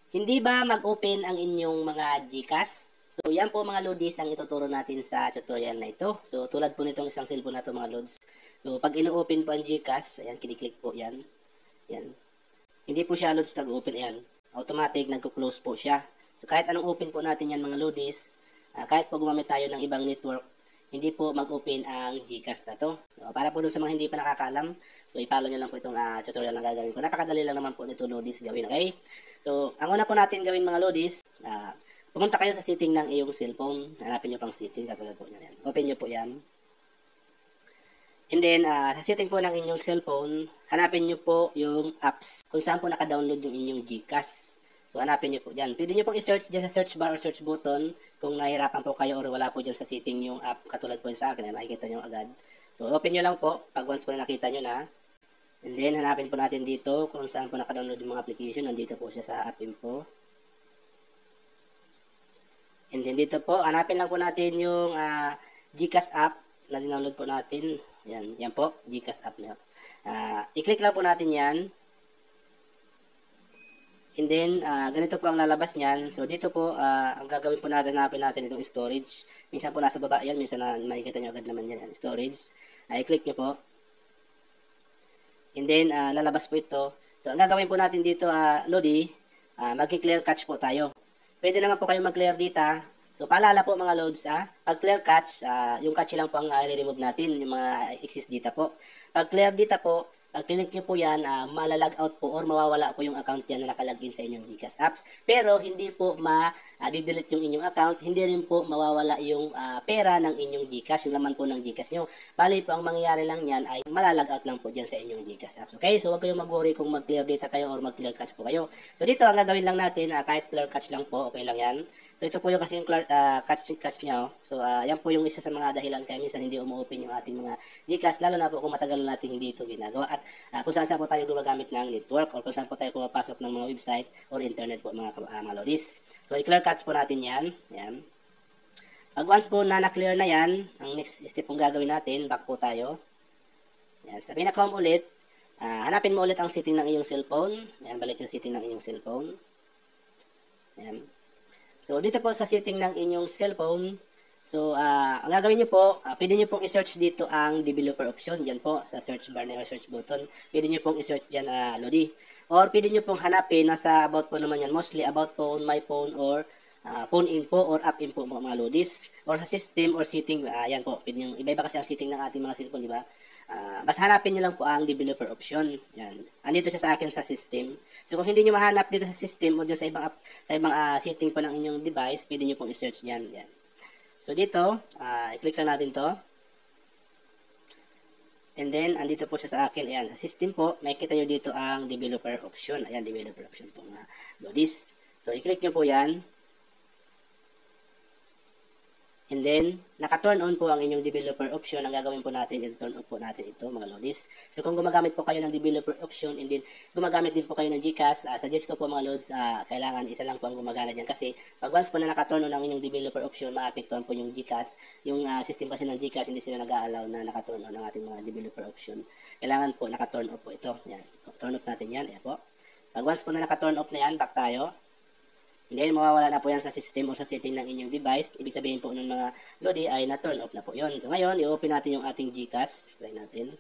Hindi ba mag-open ang inyong mga GCash? So, yan po mga lodis ang ituturo natin sa tutorial na ito. So, tulad po nitong isang cellphone na ito mga lods. So, pag ino-open po ang GCash, ayan, kiniklik po yan. Yan. Hindi po siya lods nag-open, ayan. Automatic, nagko-close po siya. So, kahit anong open po natin yan mga lodis, kahit po gumamit tayo ng ibang network, hindi po mag-open ang GCash na to. So, para po dun sa mga hindi pa nakakaalam, so i-follow nyo lang po itong tutorial na gagawin ko. Napakadali lang naman po nito lodis gawin, okay? So, ang una po natin gawin mga lodis, pumunta kayo sa setting ng iyong cellphone. Hanapin nyo pang setting, katulad po yan. Open nyo po yan. And then, sa setting po ng inyong cellphone, hanapin nyo po yung apps kung saan po naka-download yung inyong GCash. So, hanapin nyo po dyan. Pwede nyo pong i-search dyan sa search bar or search button kung nahihirapan po kayo or wala po dyan sa setting yung app katulad po sa akin. Makikita nyo agad. So, open nyo lang po pag once po na nakita nyo na. And then, hanapin po natin dito kung saan po naka-download yung mga application. Nandito po siya sa app info. And then, dito po, hanapin lang po natin yung GCash app na dinownload po natin. Yan po, GCash app na. I-click lang po natin yan. And then, ganito po ang lalabas niyan. So, dito po, ang gagawin po natin, hanapin natin itong storage. Minsan po nasa baba yan, minsan makikita nyo agad naman yan. Storage. I-click nyo po. And then, lalabas po ito. So, ang gagawin po natin dito, Lodi, mag-clear cache po tayo. Pwede naman po kayo mag-clear data. So, paalala po mga loads, pag clear cache, yung cache lang po ang i-remove natin, yung mga exist data po. Pag clear data po, pag click nyo po yan, malalag out po or mawawala po yung account yan na nakalagin sa inyong GCash apps. Pero hindi po ma-delete yung inyong account, hindi rin po mawawala yung pera ng inyong GCash, yung laman po ng GCash nyo. Bali po, ang mangyayari lang yan ay malalag out lang po dyan sa inyong GCash apps. Okay, so huwag kayong mag-worry kung mag-clear data kayo or mag-clear cache po kayo. So dito, ang gagawin lang natin, kahit clear cache lang po, okay lang yan. So ito po yung kasi yung cache nyo. So yan po yung isa sa mga dahilan kaya minsan hindi umu-open yung ating mga GCash, lalo na po kung matagal na natin hindi ito ginagawa. At kung saan po tayo gumagamit ng network or kung saan po tayo pumapasok ng mga website or internet po mga lodis. So i-clear cache po natin yan. Yan. Pag once po na na-clear na yan, ang next step pong gagawin natin, back po tayo. Yan. Sa pinaka-home ulit, hanapin mo ulit ang setting ng iyong cellphone. Yan, balik yung setting ng iyong cellphone. Yan. So, dito po sa setting ng inyong cellphone, so, ang gagawin nyo po, pwede nyo pong i-search dito ang developer option. Yan po, sa search bar na search button. Pwede nyo pong i-search dyan, Lodi. Or pwede nyo pong hanapin, nasa about phone naman yan, mostly about phone, my phone, or phone info, or app info mga Lodis. Or sa system, or setting, yan po. Pwede nyo, iba-iba kasi ang setting ng ating mga cellphone, di ba? Basta hanapin nyo lang po ang developer option. Yan. Andito siya sa akin sa system. So, kung hindi nyo mahanap dito sa system o dito sa ibang setting po ng inyong device, pwede nyo pong i-search dyan. Yan. So, dito, i-click lang natin to. And then, andito po siya sa akin. Ayan, sa system po, makikita nyo dito ang developer option. Ayan, developer option po nga. Lodis. So, i-click nyo po yan. And then, naka-turn on po ang inyong developer option. Ang gagawin po natin, i-turn on po natin ito, mga lodis. So, kung gumagamit po kayo ng developer option, and then, gumagamit din po kayo ng GCash, suggest ko po mga lods, kailangan isa lang po ang gumagana dyan. Kasi, pag once po na naka-turn on ang inyong developer option, maapektuhan po yung GCash. Yung system kasi ng GCash, hindi sila nag-a-allow na naka-turn on ang ating mga developer option. Kailangan po, naka-turn off po ito. Yan. Turn off natin yan. Ayan po. Pag once po na naka-turn off na yan, back tayo. And then, mawawala na po yan sa system o sa setting ng inyong device. Ibig sabihin po ng mga Lodi ay na-turn off na po yun. So, ngayon, i-open natin yung ating GCash. Try natin.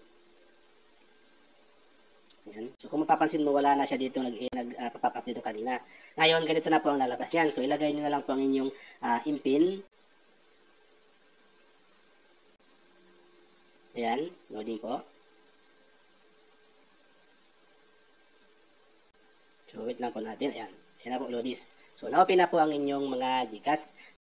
Ayan. So, kung mapapansin mo, wala na siya dito nag-pop up dito kanina. Ngayon, ganito na po ang lalabas yan. So, ilagay nyo na lang po ang inyong impin. Ayan. Loading po. So, wait lang po natin. Ayan. Ayan na po, Lodis. So, na-open na po ang inyong mga GCash.